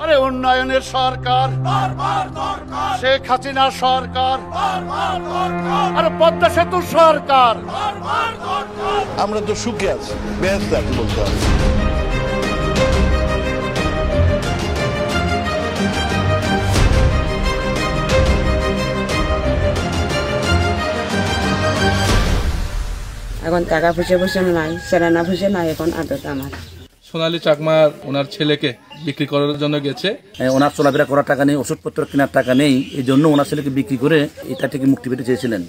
আরে উন্নয়নের সরকার, শেখ হাসিনা সরকার, আর পদ্মা সেতু সরকার। আমরা তো সুখে আছি, বেশ দেখি বলতে হবে। এখন টাকা পয়সা পয়সা নাই, সেরানা পয়সা নাই, এখন আদত আমার। সোনালী চাকমার ওনার ছেলেকে বিক্রি করার জন্য গেছে। ওনার চলাফেরা করার টাকা নেই, ওষুধপত্র কেনার টাকা নেই, এই জন্য ওনার ছেলেকে বিক্রি করে এটা থেকে মুক্তি পেতে চেয়েছিলেন।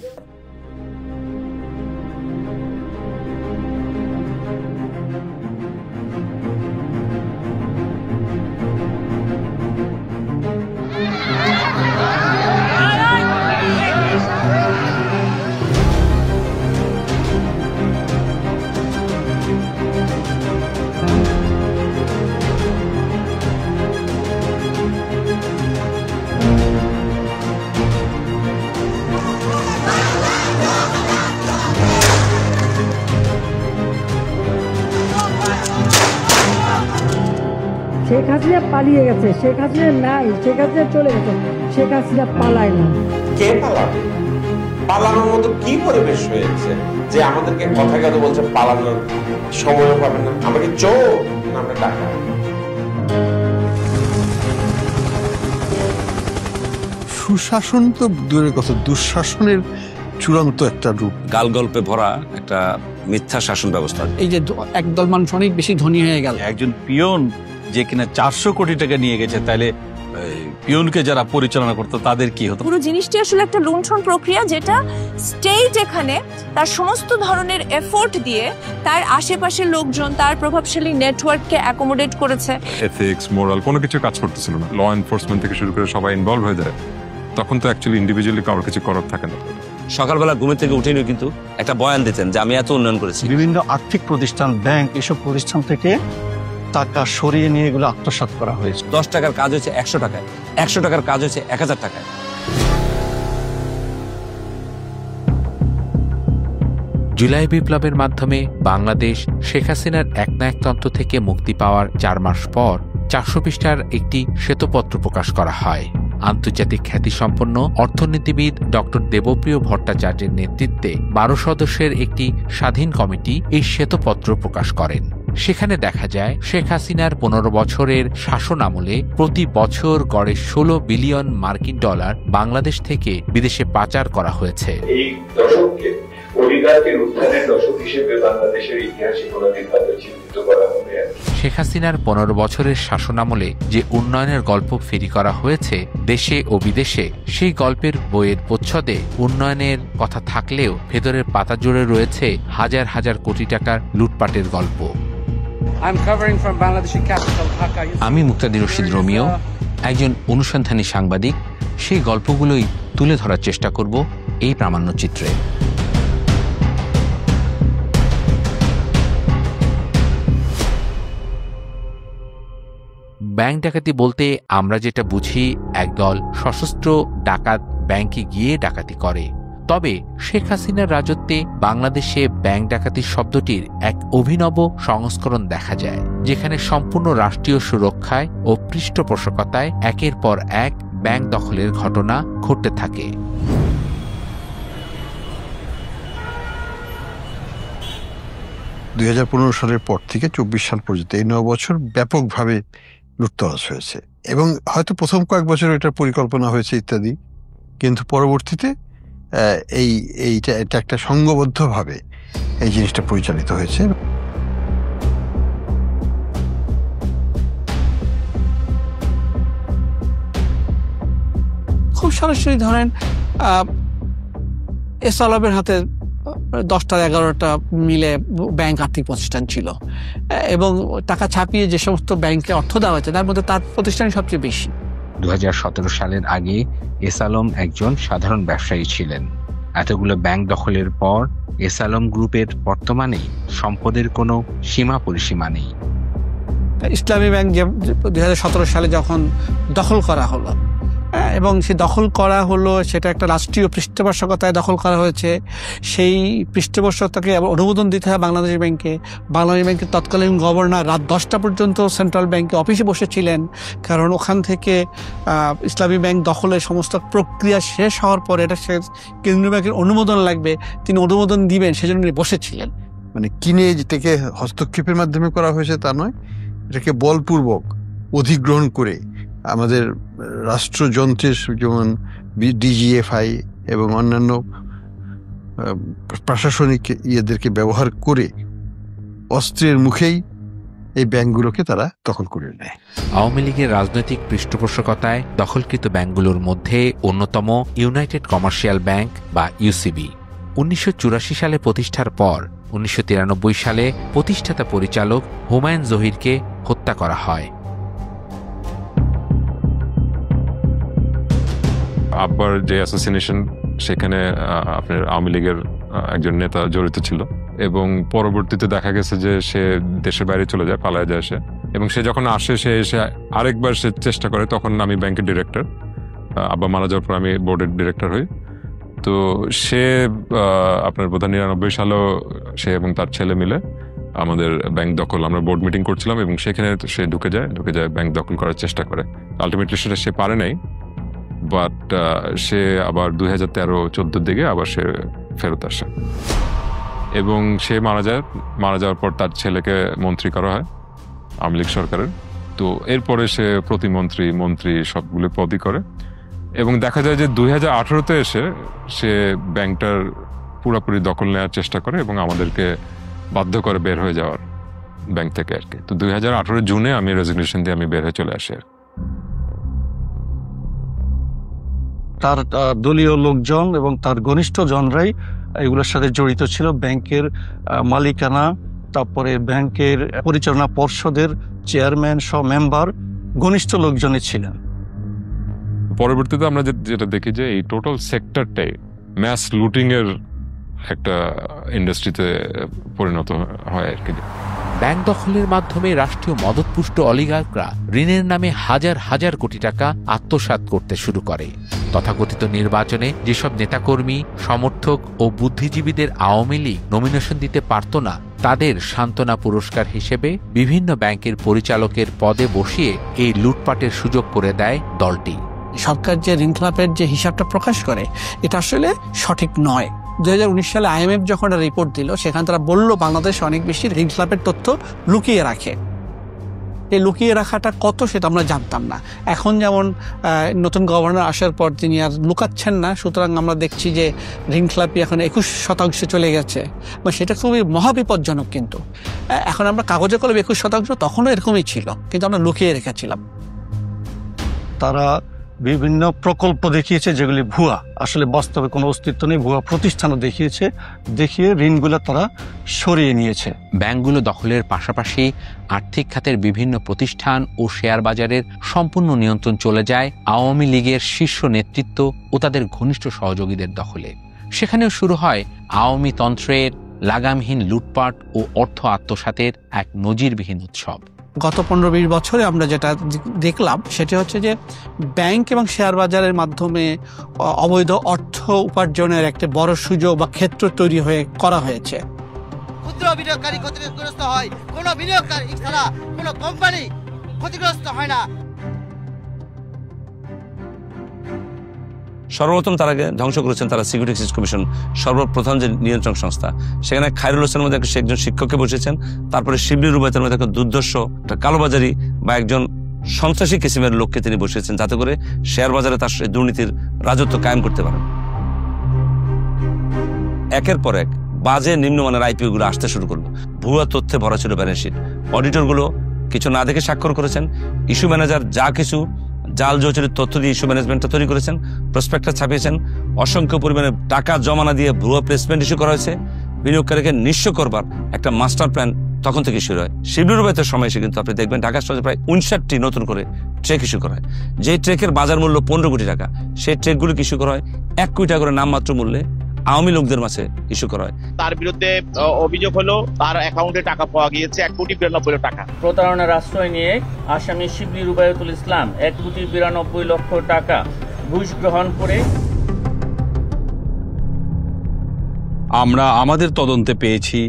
শেখ হাসিনা পালিয়ে গেছে, শেখ হাসিনা নাই, শেখ হাসিনা চলে গেছে, শেখ হাসিনা পালায় না। কে পালাবে? পালানোর মতো কি পরিবেশ হয়েছে যে আমাদেরকে কথা কথা বলছে পালানোর সময়ও পাবেন না? আমাকে চোর না আমরা টাকা? সুশাসন তো দূরের কথা, দুঃশাসনের চূড়ান্ত একটা রূপ। গাল গল্পে ভরা একটা মিথ্যা শাসন ব্যবস্থা। এই যে একদল মানুষ অনেক বেশি ধনী হয়ে গেল। একজন পিয়ন যে কিনা 400 কোটি টাকা নিয়ে গেছে, তাহলে পিয়নকে যারা পরিচালনা করতো তাদের কি হতো? পুরো জিনিসটি আসলে একটা লুণ্ঠন প্রক্রিয়া, যেটা স্টেট এখানে তার সমস্ত ধরনের এফোর্ট দিয়ে তার আশেপাশের লোকজন, তার প্রভাবশালী নেটওয়ার্ককে অ্যাকোমোডেট করেছে। এথিক্স, মোরাল কোনো কিছু কাজ করতেছিল না। ল এনফোর্সমেন্ট থেকে শুরু করে সবাই ইনভলভ হয়ে যায়। তখন তো অ্যাকচুয়ালি ইন্ডিভিজুয়ালি কারোর কিছু করার থাকে না। সকালবেলা ঘুমের থেকে উঠেনি কিন্তু একটা বয়ান দিতেন যে আমি এত উন্নয়ন করেছি। বিভিন্ন আর্থিক প্রতিষ্ঠান, ব্যাংক, এসব প্রতিষ্ঠান থেকে টাকা সরিয়ে নিয়ে এগুলো আত্মসাৎ করা হয়েছে। 10 টাকার কাজ হয়েছে 100 টাকায়, 100 টাকার কাজ হয়েছে 1000 টাকায়। জুলাই বিপ্লবের মাধ্যমে বাংলাদেশ শেখ হাসিনার একনায়কতন্ত্র থেকে মুক্তি পাওয়ার 4 মাস পর 400 পৃষ্ঠার একটি শ্বেতপত্র প্রকাশ করা হয়। আন্তর্জাতিক খ্যাতিসম্পন্ন অর্থনীতিবিদ ডক্টর দেবপ্রিয় ভট্টাচার্যের নেতৃত্বে 12 সদস্যের একটি স্বাধীন কমিটি এই শ্বেতপত্র প্রকাশ করেন। সেখানে দেখা যায় শেখ হাসিনার 15 বছরের শাসন আমলে প্রতি বছর গড়ে 16 বিলিয়ন মার্কিন ডলার বাংলাদেশ থেকে বিদেশে পাচার করা হয়েছে। এই দশককে অলিগার্কের উত্থানের দশক হিসেবে বাংলাদেশের ইতিহাসে কোনদিনভাবে চিহ্নিত করা হবে। শেখ হাসিনার 15 বছরের শাসনামলে যে উন্নয়নের গল্প ফেরি করা হয়েছে দেশে ও বিদেশে, সেই গল্পের বইয়ের প্রচ্ছদে উন্নয়নের কথা থাকলেও ভেতরের পাতা জুড়ে রয়েছে হাজার হাজার কোটি টাকার লুটপাটের গল্প। আমি মুক্তাদির রশিদ রোমিও, একজন অনুসন্ধানী সাংবাদিক। সেই গল্পগুলোই তুলে ধরার চেষ্টা করব এই প্রামাণ্যচিত্রে। ব্যাংক ডাকাতি বলতে আমরা যেটা বুঝি, একদল সশস্ত্র ডাকাত ব্যাংকে গিয়ে ডাকাতি করে। তবে শেখ হাসিনার রাজত্বে বাংলাদেশে ব্যাংক ডাকাতি শব্দটির এক অভিনব সংস্করণ দেখা যায়, যেখানে সম্পূর্ণ রাষ্ট্রীয় সুরক্ষায় ও পৃষ্ঠপোষকতায় একের পর এক ব্যাংক দখলের ঘটনা ঘটতে থাকে। সালের পর থেকে 24 সাল পর্যন্ত এই 9 বছর ব্যাপকভাবে লুটতরাজ হয়েছে, এবং হয়তো প্রথম কয়েক বছর এটার পরিকল্পনা হয়েছে ইত্যাদি, কিন্তু পরবর্তীতে এটা একটা সংঘবদ্ধভাবে এই জিনিসটা পরিচালিত হয়েছে। খুব সরাসরি ধরেন এস আলমের হাতে 10টা-11টা মিলে ব্যাংক আর্থিক প্রতিষ্ঠান ছিল, এবং টাকা ছাপিয়ে যে সমস্ত ব্যাংকে অর্থ দেওয়া হয়েছে তার মধ্যে তার প্রতিষ্ঠানই সবচেয়ে বেশি। 2017 সালের আগে এস আলম একজন সাধারণ ব্যবসায়ী ছিলেন। এতগুলো ব্যাংক দখলের পর এস আলম গ্রুপের বর্তমানে সম্পদের কোনো সীমা পরিসীমা নেই। ইসলামী ব্যাংক 2017 সালে যখন দখল করা হলো, এবং সে দখল করা হলো, সেটা একটা রাষ্ট্রীয় পৃষ্ঠপোষকতায় দখল করা হয়েছে। সেই পৃষ্ঠপোষকতাকে অনুমোদন দিতে হয় বাংলাদেশ ব্যাংকে। বাংলাদেশ ব্যাংকের তৎকালীন গভর্নর রাত 10টা পর্যন্ত সেন্ট্রাল ব্যাংকে অফিসে বসেছিলেন, কারণ ওখান থেকে ইসলামী ব্যাংক দখলের সমস্ত প্রক্রিয়া শেষ হওয়ার পরে এটা কেন্দ্রীয় ব্যাংকের অনুমোদন লাগবে, তিনি অনুমোদন দিবেন সেজন্য বসেছিলেন। মানে কিনে যেটাকে হস্তক্ষেপের মাধ্যমে করা হয়েছে তা নয়, এটাকে বলপূর্বক অধিগ্রহণ করে আমাদের রাষ্ট্রযন্ত্রের যেমন ডিজিএফআই এবং অন্যান্য প্রশাসনিক ইয়েদেরকে ব্যবহার করে অস্ত্রের মুখেই এই ব্যাংকগুলোকে তারা দখল করে নেয়। আওয়ামী লীগের রাজনৈতিক পৃষ্ঠপোষকতায় দখলকৃত ব্যাংকগুলোর মধ্যে অন্যতম ইউনাইটেড কমার্শিয়াল ব্যাংক বা ইউসিবি। 1984 সালে প্রতিষ্ঠার পর 1993 সালে প্রতিষ্ঠাতা পরিচালক হুমায়ুন জহিরকে হত্যা করা হয়। আব্বার যে অ্যাসোসিনেশন, সেখানে আপনার আওয়ামী লীগের একজন নেতা জড়িত ছিল এবং পরবর্তীতে দেখা গেছে যে সে দেশের বাইরে চলে যায়, পালায় যায় সে। এবং সে যখন আসে, সে এসে আরেকবার সে চেষ্টা করে, তখন আমি ব্যাংকের ডিরেক্টর, আব্বা মারা যাওয়ার পর আমি বোর্ডের ডিরেক্টর হই। তো সে আপনার বোধহয় 99 সালেও সে এবং তার ছেলে মিলে আমাদের ব্যাংক দখল, আমরা বোর্ড মিটিং করছিলাম এবং সেখানে সে ঢুকে যায় ব্যাংক দখল করার চেষ্টা করে। আলটিমেটলি সেটা সে পারে নাই, বাট সে আবার 2013-14 দিকে আবার সে ফেরত আসে এবং সে মারা যাওয়ার পর তার ছেলেকে মন্ত্রী করা হয় আওয়ামী লীগ সরকারের। তো এরপরে সে প্রতিমন্ত্রী, মন্ত্রী সবগুলো পদই করে এবং দেখা যায় যে 2018-তে এসে সে ব্যাংকটার পুরোপুরি দখল নেওয়ার চেষ্টা করে এবং আমাদেরকে বাধ্য করে বের হয়ে যাওয়ার ব্যাংক থেকে আর কি। তো 2018 জুনে আমি রেজিগনেশন দিয়ে আমি বের হয়ে চলে আসি। তার দলীয় লোকজন এবং তার ঘনিষ্ঠ জনরাই এগুলোর সাথে জড়িত ছিল। ব্যাংকের মালিকানা, তারপরে ব্যাংকের পরিচালনা পর্ষদের চেয়ারম্যান সহ মেম্বার ঘনিষ্ঠ লোকজনই ছিলেন। পরবর্তীতে আমরা যেটা দেখি যে এই টোটাল সেক্টরটাই ম্যাস লুটিং এর একটা ইন্ডাস্ট্রিতে পরিণত হয় আর কি। ব্যাংক দখলের মাধ্যমে রাষ্ট্রীয় মদতপুষ্ট অলিগার্করা ঋণের নামে হাজার হাজার কোটি টাকা আত্মসাৎ করতে শুরু করে। তথাকথিত নির্বাচনে যেসব নেতাকর্মী, সমর্থক ও বুদ্ধিজীবীদের আওয়ামী লীগ নমিনেশন দিতে পারত না, তাদের সান্ত্বনা পুরস্কার হিসেবে বিভিন্ন ব্যাংকের পরিচালকের পদে বসিয়ে এই লুটপাটের সুযোগ করে দেয় দলটি। সরকার যে ঋণ খেলাপের যে হিসাবটা প্রকাশ করে, এটা আসলে সঠিক নয়। 2019 সালে IMF যখন একটা রিপোর্ট দিল, সেখানে তারা বলল বাংলাদেশ অনেক বেশি ঋণ খেলাপের তথ্য লুকিয়ে রাখে। এই লুকিয়ে রাখাটা কত সেটা আমরা জানতাম না। এখন যেমন নতুন গভর্নর আসার পর তিনি আর লুকাচ্ছেন না, সুতরাং আমরা দেখছি যে ঋণ খেলাপি এখন 21% চলে গেছে। সেটা খুবই মহাবিপজ্জনক। কিন্তু এখন আমরা কাগজে কলমে 21%, তখনও এরকমই ছিল, কিন্তু আমরা লুকিয়ে রেখেছিলাম। তারা বিভিন্ন প্রকল্প দেখিয়েছে যেগুলি ভুয়া, আসলে বাস্তবে কোনো অস্তিত্ব নেই, ভুয়া প্রতিষ্ঠানও দেখিয়ে ঋণগুলো তারা সরিয়ে নিয়েছে। ব্যাংকগুলো দখলের পাশাপাশি আর্থিক খাতের বিভিন্ন প্রতিষ্ঠান ও শেয়ার বাজারের সম্পূর্ণ নিয়ন্ত্রণ চলে যায় আওয়ামী লীগের শীর্ষ নেতৃত্ব ও তাদের ঘনিষ্ঠ সহযোগীদের দখলে। সেখানেও শুরু হয় আওয়ামী তন্ত্রের লাগামহীন লুটপাট ও অর্থ আত্মসাতের এক নজিরবিহীন উৎসব। গত 15-20 বছরে আমরা যেটা দেখলাম সেটা হচ্ছে যে ব্যাংক এবং শেয়ার বাজারের মাধ্যমে অবৈধ অর্থ উপার্জনের একটা বড় সুযোগ বা ক্ষেত্র তৈরি করা হয়েছে। ক্ষুদ্র বিনিয়োগকারী ক্ষতিগ্রস্ত হয়, কোনো বিনিয়োগকারী ছাড়া কোনো কোম্পানি ক্ষতিগ্রস্ত হয় না। সর্বপ্রথম তারা ধ্বংস করেছেন তারা সিকিউরিটি এক্সচেঞ্জ কমিশন, সর্বপ্রথম যে নিয়ন্ত্রণ সংস্থা। সেখানে খায়রুল হোসেনের মধ্যে একজন শিক্ষককে বসেছেন, তারপরে শিবলি রুবায়তের মধ্যে একটা দুর্দর্শ একটা কালোবাজারি বা একজন সন্ত্রাসী কিসিমের লোককে তিনি বসিয়েছেন, যাতে করে শেয়ার বাজারে তার দুর্নীতির রাজত্ব কায়েম করতে পারেন। একের পর এক বাজে নিম্নমানের আইপিও গুলো আসতে শুরু করলো। ভুয়া তথ্যে ভরা ছিল ব্যালেন্স শিট। অডিটর গুলো কিছু না দেখে স্বাক্ষর করেছেন। ইস্যু ম্যানেজার যা কিছু জাল জোচের তথ্য দিয়ে ইস্যু ম্যানেজমেন্টটা তৈরি করেছেন, প্রসপেক্টাস ছাপিয়েছেন, অসংখ্য পরিমাণে টাকা জমানা দিয়ে ভুয়া প্লেসমেন্ট ইস্যু করা হয়েছে। বিনিয়োগকারীকে নিঃস্ব করবার একটা মাস্টার প্ল্যান তখন থেকে শুরু হয়। শিবলি রুবায়তের সময় এসে কিন্তু আপনি দেখবেন ঢাকা শহরে প্রায় 59টি নতুন করে ট্রেক ইস্যু করা হয়। যে ট্রেকের বাজার মূল্য 15 কোটি টাকা, সেই ট্রেকগুলো ইস্যু করা হয় 1 কোটি টাকা করে নামমাত্র মূল্যে আওয়ামী লোকদের মাঝে ইস্যু করা হয়। তার বিরুদ্ধে অভিযোগ হলো তার অ্যাকাউন্টে টাকা পাওয়া গিয়েছে 1,92,00,000 টাকা। প্রতারণার আশ্রয় নিয়ে আসামি শিবলি রুবায়তুল ইসলাম 1,92,00,000 টাকা ঘুষ গ্রহণ করে। আমরা আমাদের তদন্তে পেয়েছি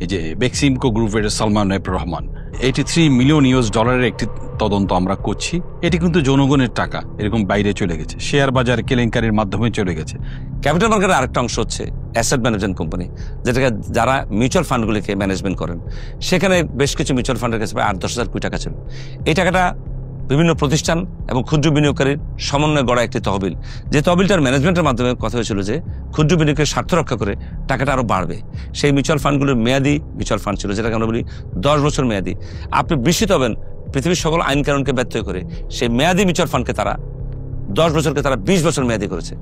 এই যে বেক্সিমকো গ্রুপের Salman F Rahman 83 million US ডলারের একটি তদন্ত আমরা করছি। এটি কিন্তু জনগণের টাকা এরকম বাইরে চলে গেছে, শেয়ার বাজার কেলেঙ্কারির মাধ্যমে চলে গেছে। ক্যাপিটাল মার্কেটের আরেকটা অংশ হচ্ছে অ্যাসেট ম্যানেজমেন্ট কোম্পানি, যেটাকে যারা মিউচুয়াল ফান্ডগুলিকে ম্যানেজমেন্ট করেন। সেখানে বেশ কিছু মিউচুয়াল ফান্ডের কাছে প্রায় 8-10 কোটি টাকা ছিল। এই টাকাটা বিভিন্ন প্রতিষ্ঠান এবং ক্ষুদ্র বিনিয়োগকারীর সমন্বয়ে গড়া একটি তহবিল, যে তহবিলটার ম্যানেজমেন্টের মাধ্যমে কথা হয়েছিল যে ক্ষুদ্র বিনিয়োগের স্বার্থ রক্ষা করে টাকাটা আরও বাড়বে। সেই মিউচুয়াল ফান্ডগুলোর মেয়াদি মিউচুয়াল ফান্ড ছিল, যেটাকে আমরা বলি 10 বছর মেয়াদি। আপনি বিস্মিত হবেন, পৃথিবীর সকল আইন কানুনকে ব্যত্যয় করে সেই মেয়াদি মিউচুয়াল ফান্ডকে তারা 10 বছরকে তারা 20 বছর মেয়াদি করেছে।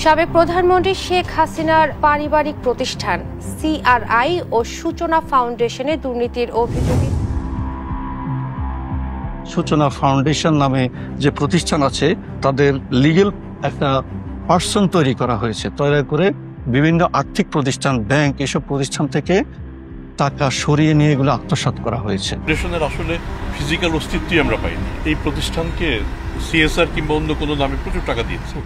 সাবেক প্রধানমন্ত্রী শেখ হাসিনার পারিবারিক প্রতিষ্ঠান CRI ও সূচনা ফাউন্ডেশনে দুর্নীতির অভিযোগে সূচনা ফাউন্ডেশন নামে যে প্রতিষ্ঠান আছে তাদের লিগ্যাল একটা পার্সন তৈরি করা হয়েছে, তৈরি করে বিভিন্ন আর্থিক প্রতিষ্ঠান, ব্যাংক, এসব প্রতিষ্ঠান থেকে টাকা সরিয়ে নিয়ে এগুলো আত্মসাৎ করা হয়েছে। ফাউন্ডেশনের আসলে ফিজিক্যাল অস্তিত্বই আমরা পাইনি। এই প্রতিষ্ঠানকে CSR কিংবা অন্য কোনো নামে প্রচুর টাকা দিয়েছে।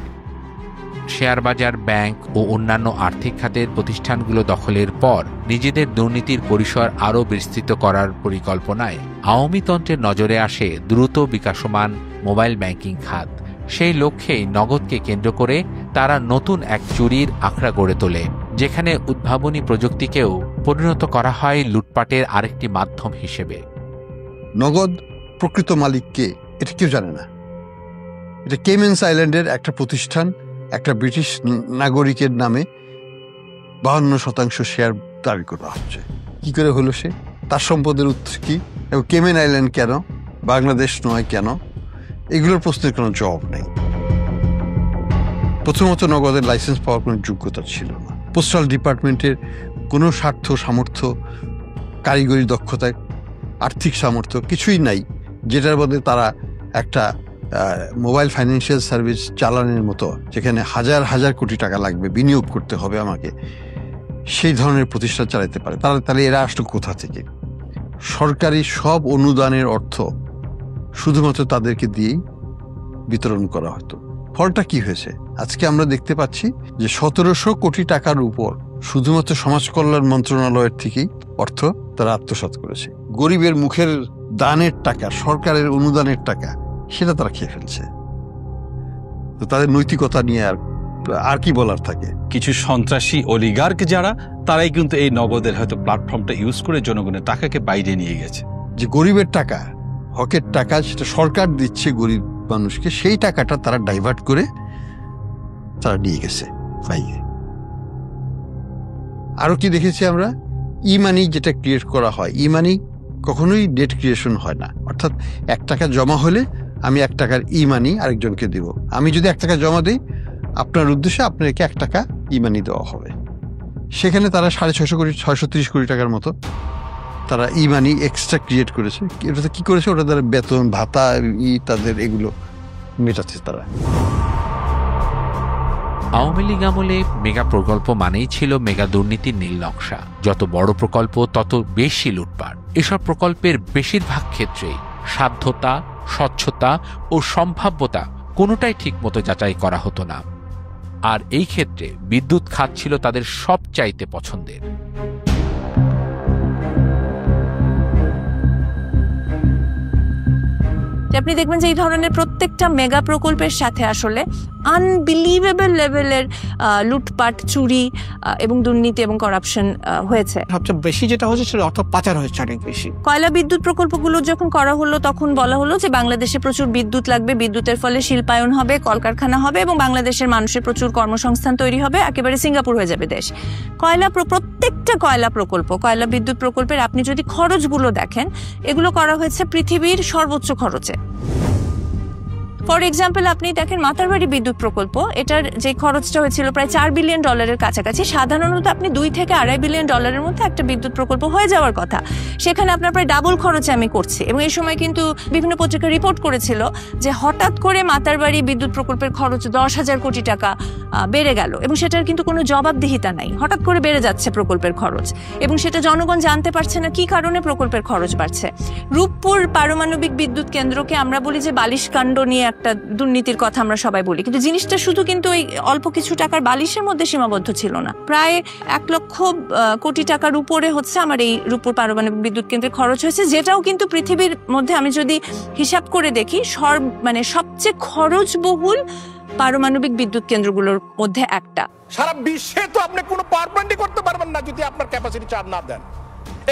শেয়ার বাজার, ব্যাংক ও অন্যান্য আর্থিক খাতের প্রতিষ্ঠানগুলো দখলের পর নিজেদের দুর্নীতির পরিসর আরও বিস্তৃত করার পরিকল্পনায় আওয়ামী তন্ত্রের নজরে আসে দ্রুত বিকাশমান মোবাইল ব্যাংকিং খাত। সেই লক্ষ্যেই নগদকে কেন্দ্র করে তারা নতুন এক চুরির আখড়া গড়ে তোলে, যেখানে উদ্ভাবনী প্রযুক্তিকেও পরিণত করা হয় লুটপাটের আরেকটি মাধ্যম হিসেবে। নগদ প্রকৃত মালিক কে এটা কেউ জানে না। এটা কেমেন্স আইল্যান্ডের একটা প্রতিষ্ঠান, একটা ব্রিটিশ নাগরিকের নামে 52% শেয়ার দাবি করা হচ্ছে। কি করে হলো সে? তার সম্পদের উৎস কি এবং কেমেন আইল্যান্ড কেন, বাংলাদেশ নয় কেন? এগুলোর প্রশ্নের কোনো জবাব নেই। প্রথমত নগদের লাইসেন্স পাওয়ার কোনো যোগ্যতা ছিল না। পোস্টাল ডিপার্টমেন্টের কোনো স্বার্থ, সামর্থ্য, কারিগরি দক্ষতা, আর্থিক সামর্থ্য কিছুই নাই, যেটার বদলে তারা একটা মোবাইল ফাইন্যান্সিয়াল সার্ভিস চালানোর মতো, যেখানে হাজার হাজার কোটি টাকা লাগবে, বিনিয়োগ করতে হবে আমাকে, সেই ধরনের প্রতিষ্ঠান চালাতে পারে। তাহলে এরা আসলো কোথা থেকে? সরকারি সব অনুদানের অর্থ শুধুমাত্র তাদেরকে দিয়েই বিতরণ করা হতো। ফলটা কি হয়েছে? আজকে আমরা দেখতে পাচ্ছি যে 1700 কোটি টাকার উপর শুধুমাত্র সমাজ কল্যাণ মন্ত্রণালয়ের থেকেই অর্থ তারা আত্মসাৎ করেছে। গরিবের মুখের দানের টাকা, সরকারের অনুদানের টাকা, সেটা তারা খেয়ে ফেলছে। তো তাদের নৈতিকতা নিয়ে আর কি বলার থাকে? কিছু সন্ত্রাসী অলিগার্ক যারা, তারাই কিন্তু এই নগদের হয়তো প্ল্যাটফর্মটা ইউজ করে জনগণের টাকাকে বাইরে নিয়ে গেছে। যে গরিবের টাকা, হকের টাকা, সেটা সরকার দিচ্ছে গরিব মানুষকে, সেই টাকাটা তারা ডাইভার্ট করে তারা নিয়ে গেছে বাইরে। আরো কি দেখেছি আমরা? ই মানি যেটা ক্রিয়েট করা হয়, ই মানি কখনোই ডেট ক্রিয়েশন হয় না। অর্থাৎ 1 টাকা জমা হলে আমি 1 টাকার ই মানি আরেকজনকে দেব। আমি যদি 1 টাকা জমা দিই, আপনার উদ্দেশ্যে আপনাকে 1 টাকা ই মানি দেওয়া হবে। সেখানে তারা 650 কোটি, 630 কোটি টাকার মতো তারা ই মানি এক্সট্রা ক্রিয়েট করেছে। ওটাতে কি করেছে? ওটা তারা বেতন ভাতা তাদের এগুলো মেটাচ্ছে তারা। আওয়ামী লীগ আমলে মেগা প্রকল্প মানেই ছিল মেগা দুর্নীতির নীল নকশা। যত বড় প্রকল্প তত বেশি লুটপাট। এসব প্রকল্পের বেশিরভাগ ক্ষেত্রেই সাধ্যতা, স্বচ্ছতা ও সম্ভাব্যতা কোনোটাই ঠিকমতো যাচাই করা হতো না। আর এই ক্ষেত্রে বিদ্যুৎ খাত ছিল তাদের সবচাইতে পছন্দের। আপনি দেখবেন যে এই ধরনের প্রত্যেকটা মেগা প্রকল্পের সাথে আসলে আনবিলিভেবল লেভেলের লুটপাট, চুরি এবং দুর্নীতি এবং করাপশন হয়েছে। সবচেয়ে বেশি যেটা হচ্ছে সেটা অর্থ পাচার হয়েছে অনেক বেশি। কয়লা বিদ্যুৎ প্রকল্পগুলো যখন করা হলো তখন বলা হলো যে বাংলাদেশে প্রচুর বিদ্যুৎ লাগবে, বিদ্যুতের ফলে শিল্পায়ন হবে, কলকারখানা হবে এবং বাংলাদেশের মানুষের প্রচুর কর্মসংস্থান তৈরি হবে, একেবারে সিঙ্গাপুর হয়ে যাবে দেশ। প্রত্যেকটা কয়লা বিদ্যুৎ প্রকল্পের আপনি যদি খরচগুলো দেখেন, এগুলো করা হয়েছে পৃথিবীর সর্বোচ্চ খরচে। ফর এক্সাম্পল, আপনি দেখেন মাতারবাড়ি বিদ্যুৎ প্রকল্প, এটার যে খরচটা হয়েছিল প্রায় $4 বিলিয়ন কাছাকাছি। সাধারণত আপনি $2 থেকে $2.5 বিলিয়ন মধ্যে একটা বিদ্যুৎ প্রকল্প হয়ে যাওয়ার কথা, সেখানে আপনার প্রায় ডাবল খরচে আমি করছি। এবং এই সময় কিন্তু বিভিন্ন পত্রিকা রিপোর্ট করেছিল যে হঠাৎ করে মাতারবাড়ি বিদ্যুৎ প্রকল্পের খরচ 10,000 কোটি টাকা বেড়ে গেল এবং সেটার কিন্তু কোনো জবাবদিহিতা নাই। হঠাৎ করে বেড়ে যাচ্ছে প্রকল্পের খরচ এবং সেটা জনগণ জানতে পারছে না কি কারণে প্রকল্পের খরচ বাড়ছে। রূপপুর পারমাণবিক বিদ্যুৎ কেন্দ্রকে আমরা বলি যে বালিশকাণ্ড নিয়ে একটা দুর্নীতির কথা আমরা সবাই বলি, কিন্তু জিনিসটা শুধু কিন্তু এই অল্প কিছু টাকার বালিশের মধ্যে সীমাবদ্ধ ছিল না। প্রায় 1 লক্ষ কোটি টাকার উপরে হচ্ছে আমার এই রূপপুর পারমাণবিক বিদ্যুৎ কেন্দ্রে খরচ হয়েছে, যেটাও কিন্তু পৃথিবীর মধ্যে আমি যদি হিসাব করে দেখি সবচেয়ে খরচবহুল পারমাণবিক বিদ্যুৎ কেন্দ্রগুলোর মধ্যে একটা। সারা বিশ্বে তো আপনি কোনো পাওয়ার প্ল্যান্টই করতে পারবেন না যদি আপনার ক্যাপাসিটি চার্জ না দেন।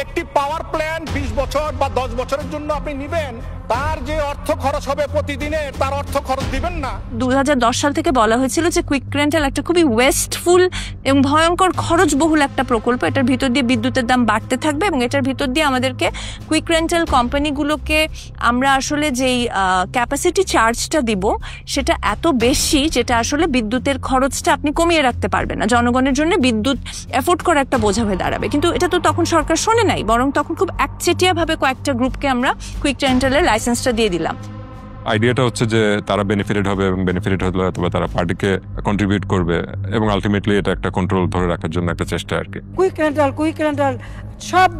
একটি পাওয়ার প্ল্যান্ট 20 বছর বা 10 বছরের জন্য আপনি নেবেন, তার যে অর্থ খরচ হবে প্রতিদিনে তার অর্থ খরচ দিবেন না। 2010 সাল থেকে বলা হয়েছিল যে কুইক রেন্টাল একটা খুবই ওয়েস্টফুল এবং ভয়ঙ্কর খরচবহুল একটা প্রকল্প, এটার ভিতর দিয়ে বিদ্যুতের দাম বাড়তে থাকবে এবং এটার ভিতর দিয়ে আমাদেরকে কুইক রেন্টাল কোম্পানিগুলোকে আমরা আসলে যেই ক্যাপাসিটি চার্জটা দিব সেটা এত বেশি যেটা আসলে বিদ্যুতের খরচটা আপনি কমিয়ে রাখতে পারবেন না, জনগণের জন্য বিদ্যুৎ এফোর্ড করা একটা বোঝা হয়ে দাঁড়াবে। কিন্তু এটা তো তখন সরকার শোনে নাই, বরং তখন খুব একচেটিয়াভাবে কয়েকটা গ্রুপকে আমরা কুইক রেন্টালের লাইসেন্সটা দিয়ে দিলাম। আইডিয়াটা হচ্ছে যে তারা বেনিফিটেড হবে এবং বেনিফিটেড হলে অথবা তারা পার্টিকে কন্ট্রিবিউট করবে এবং আলটিমেটলি এটা একটা কন্ট্রোল ধরে রাখার জন্য একটা চেষ্টা আর কি। কুইক রেন্টাল সব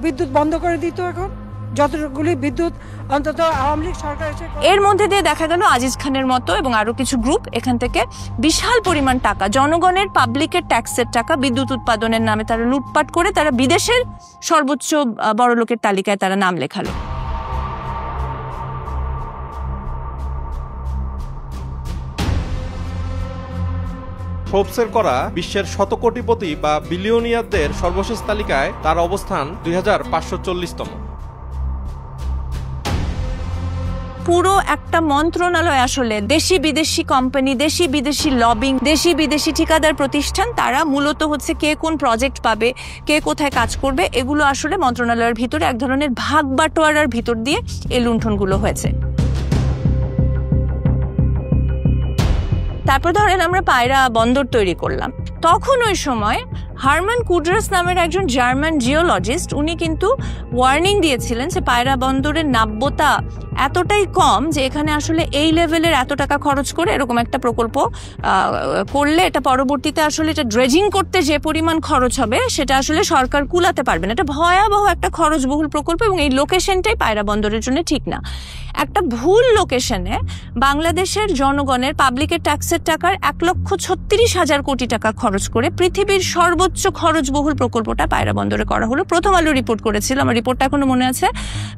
বিদ্যুৎ বন্ধ করে দিত। এখন যতগুলি বিদ্যুৎ অন্তত আওয়ামী লীগ সরকার এসে এর মধ্যে দিয়ে দেখা গেল আজিজ খানের মতো এবং আরো কিছু গ্রুপ এখান থেকে বিশাল পরিমাণ টাকা, জনগণের পাবলিকের ট্যাক্সের টাকা বিদ্যুৎ উৎপাদনের নামে তারা লুটপাট করে তারা বিদেশের সর্বোচ্চ বড়লোকের তালিকায় তারা নাম লেখালো। ফোর্বসের করা বিশ্বের শতকোটিপতি বা বিলিয়নিয়ারদের সর্বশেষ তালিকায় তার অবস্থান 2540তম। পুরো একটা মন্ত্রণালয় আসলে দেশি বিদেশি কোম্পানি, দেশি বিদেশি লবিং, দেশি বিদেশি ঠিকাদার প্রতিষ্ঠান, তারা মূলত হচ্ছে কে কোন প্রজেক্ট পাবে, কে কোথায় কাজ করবে, এগুলো আসলে মন্ত্রণালয়ের ভিতরে এক ধরনের ভাগ বাটোয়ারার ভিতর দিয়ে এই লুণ্ঠনগুলো হয়েছে। তারপর ধরেন আমরা পায়রা বন্দর তৈরি করলাম, তখন ওই সময় হারমান কুডরাস নামের একজন জার্মান জিওলজিস্ট উনি কিন্তু ওয়ার্নিং দিয়েছিলেন যে পায়রা বন্দরের নাব্যতা এতটাই কম যে এখানে আসলে এই লেভেলের এত টাকা খরচ করে এরকম একটা প্রকল্প করলে এটা পরবর্তীতে আসলে এটা ড্রেজিং করতে যে পরিমাণ খরচ হবে সেটা আসলে সরকার কুলাতে পারবে না। এটা ভয়াবহ একটা খরচবহুল প্রকল্প এবং এই লোকেশনটাই পায়রা বন্দরের জন্য ঠিক না। একটা ভুল লোকেশনে বাংলাদেশের জনগণের পাবলিকের ট্যাক্সের টাকার 1,36,000 কোটি টাকা খরচ করে পৃথিবীর সর্বোচ্চ খরচবহুল প্রকল্পটা পায়রা বন্দরে করা হলো। প্রথম আলো রিপোর্ট করেছিল, আমার রিপোর্টটা এখনো মনে আছে,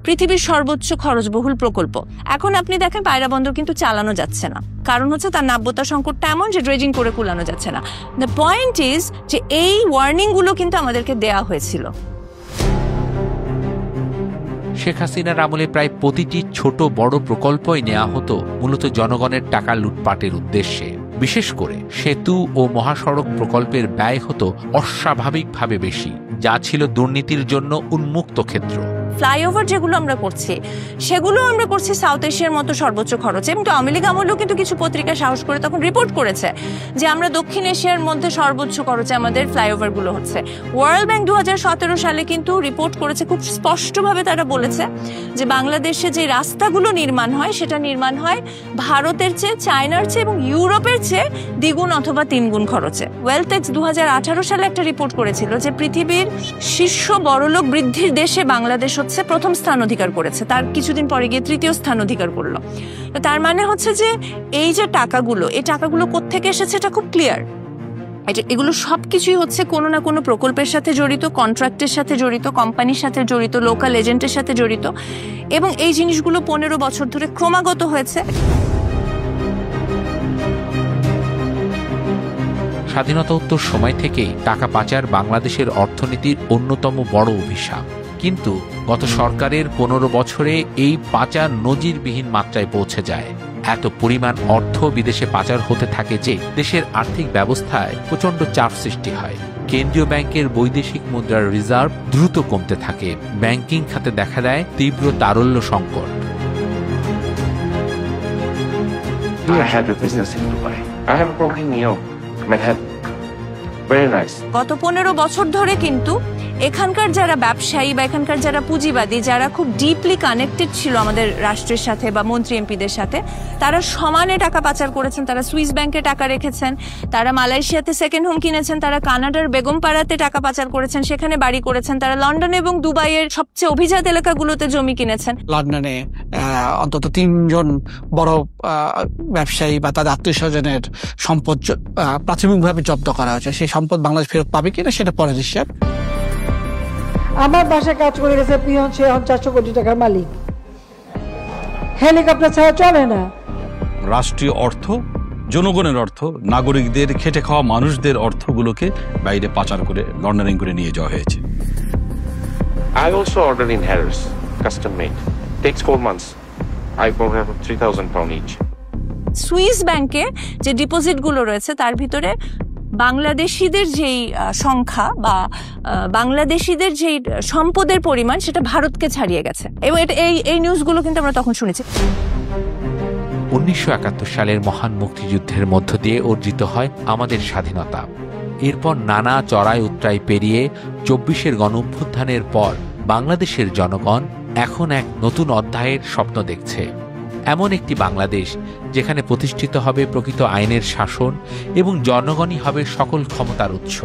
পৃথিবীর সর্বোচ্চ খরচবহুল প্রকল্প। এখন আপনি দেখেন পায়রা বন্দর কিন্তু চালানো যাচ্ছে না, কারণ হচ্ছে তার নাব্যতা সংকটটা এমন যে ড্রেজিং করে কুলানো যাচ্ছে না। দ্য পয়েন্ট ইজ যে এই ওয়ার্নিংগুলো কিন্তু আমাদেরকে দেয়া হয়েছিল। শেখ হাসিনার আমলে প্রায় প্রতিটি ছোট বড় প্রকল্পই নেওয়া হতো মূলত জনগণের টাকা লুটপাটের উদ্দেশ্যে। বিশেষ করে সেতু ও মহাসড়ক প্রকল্পের ব্যয় হতো অস্বাভাবিকভাবে বেশি, যা ছিল দুর্নীতির জন্য উন্মুক্ত ক্ষেত্র। ফ্লাইওভার যেগুলো আমরা করছি সেগুলো আমরা করছি সাউথ এশিয়ার মতো সর্বোচ্চ খরচে, এবং আওয়ামী লীগ আমলেও কিন্তু কিছু পত্রিকা সাহস করে তখন রিপোর্ট করেছে যে আমরা দক্ষিণ এশিয়ার মধ্যে সর্বোচ্চ খরচে আমাদের ফ্লাইওভারগুলো হচ্ছে। ওয়ার্ল্ড ব্যাংক 2017 সালে কিন্তু রিপোর্ট করেছে, খুব স্পষ্টভাবে তারা বলেছে যে বাংলাদেশে যে রাস্তাগুলো নির্মাণ হয় সেটা নির্মাণ হয় ভারতের চেয়ে, চায়নার চেয়ে এবং ইউরোপের চেয়ে দ্বিগুণ অথবা 3 গুণ খরচে। ওয়েলটেক্স 2018 সালে একটা রিপোর্ট করেছিল যে পৃথিবীর শীর্ষ বড়লোক বৃদ্ধির দেশে বাংলাদেশ হচ্ছে প্রথম স্থান অধিকার করেছে, তার কিছুদিন পরে গিয়ে 3য় স্থান অধিকার করলো। তার মানে হচ্ছে যে এই যে টাকাগুলো, এই টাকাগুলো কোত্থেকে এসেছে এটা খুব ক্লিয়ার। এগুলো সবকিছুই হচ্ছে কোনো না কোনো প্রকল্পের সাথে জড়িত, কন্ট্রাক্টের সাথে জড়িত, কোম্পানির সাথে জড়িত, লোকাল এজেন্টের সাথে জড়িত, এবং এই জিনিসগুলো 15 বছর ধরে ক্রমাগত হয়েছে। স্বাধীনতোত্তর সময় থেকেই টাকা পাচার বাংলাদেশের অর্থনীতির অন্যতম বড় অভিশাপ, কিন্তু গত সরকারের 15 বছরে এই পাচার নজিরবিহীন মাত্রায় পৌঁছে যায়। এত পরিমাণ অর্থ বিদেশে পাচার হতে থাকে যে দেশের আর্থিক ব্যবস্থায় প্রচণ্ড চাপ সৃষ্টি হয়। কেন্দ্রীয় ব্যাংকের বৈদেশিক মুদ্রার রিজার্ভ দ্রুত কমতে থাকে, ব্যাংকিং খাতে দেখা দেয় তীব্র তারল্য সংকট। গত 15 বছর ধরে কিন্তু এখানকার যারা ব্যবসায়ী বা এখানকার যারা পুঁজিবাদী, যারা খুব ডিপলি কানেক্টেড ছিল আমাদের রাষ্ট্রের সাথে বা মন্ত্রী এমপিদের সাথে, তারা সমানে টাকা পাচার করেছেন। তারা সুইস ব্যাংকে টাকা রেখেছেন, তারা মালয়েশিয়াতে সেকেন্ড হোম কিনেছেন, তারা কানাডার বেগমপাড়াতে টাকা পাচার করেছেন, সেখানে বাড়ি করেছেন, তারা লন্ডন এবং দুবাইয়ের সবচেয়ে অভিজাত এলাকাগুলোতে জমি কিনেছেন। লন্ডনে অন্তত 3 জন বড় ব্যবসায়ী বা তাদের আত্মীয় স্বজনের সম্পদ প্রাথমিকভাবে জব্দ করা হয়েছে। সেই সম্পদ বাংলাদেশ ফেরত পাবে কিনা সেটা পরের হিসাব। আমার বাসায় কাজ করে গেছে পিয়ন, সে এখন 400 কোটি টাকার মালিক। হেলিকপ্টার ছাড়া চলে না। রাষ্ট্রীয় অর্থ, জনগণের অর্থ, নাগরিকদের, খেটে খাওয়া মানুষদের অর্থগুলোকে বাইরে পাচার করে লন্ডারিং করে নিয়ে যাওয়া হয়েছে। I also ordered in Harris, custom made. Takes 4 months. I bought them 3,000 pound each. Swiss ব্যাংকে যে ডিপোজিটগুলো রয়েছে তার ভিতরে বাংলাদেশিদের যেই সংখ্যা বা বাংলাদেশিদের যেই সম্পদের পরিমাণ সেটা ভারতকে ছাড়িয়ে গেছে, এবং এই নিউজগুলো কিন্তু আমরা তখন শুনেছি। 1971 সালের মহান মুক্তিযুদ্ধের মধ্য দিয়ে অর্জিত হয় আমাদের স্বাধীনতা। এরপর নানা চড়াই উতরাই পেরিয়ে 24-এর গণঅভ্যুত্থানের পর বাংলাদেশের জনগণ এখন এক নতুন অধ্যায়ের স্বপ্ন দেখছে। এমন একটি বাংলাদেশ যেখানে প্রতিষ্ঠিত হবে প্রকৃত আইনের শাসন এবং জনগণই হবে সকল ক্ষমতার উৎস।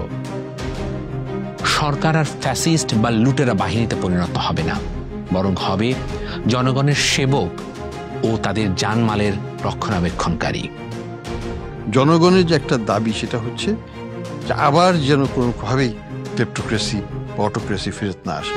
সরকার আর ফ্যাসিস্ট বা লুটেরা বাহিনীতে পরিণত হবে না, বরং হবে জনগণের সেবক ও তাদের জানমালের রক্ষণাবেক্ষণকারী। জনগণের যে একটা দাবি সেটা হচ্ছে যে আবার যেন কোনোভাবেই ক্লেপ্টোক্রেসি বা অটোক্রেসি ফেরত না আসে।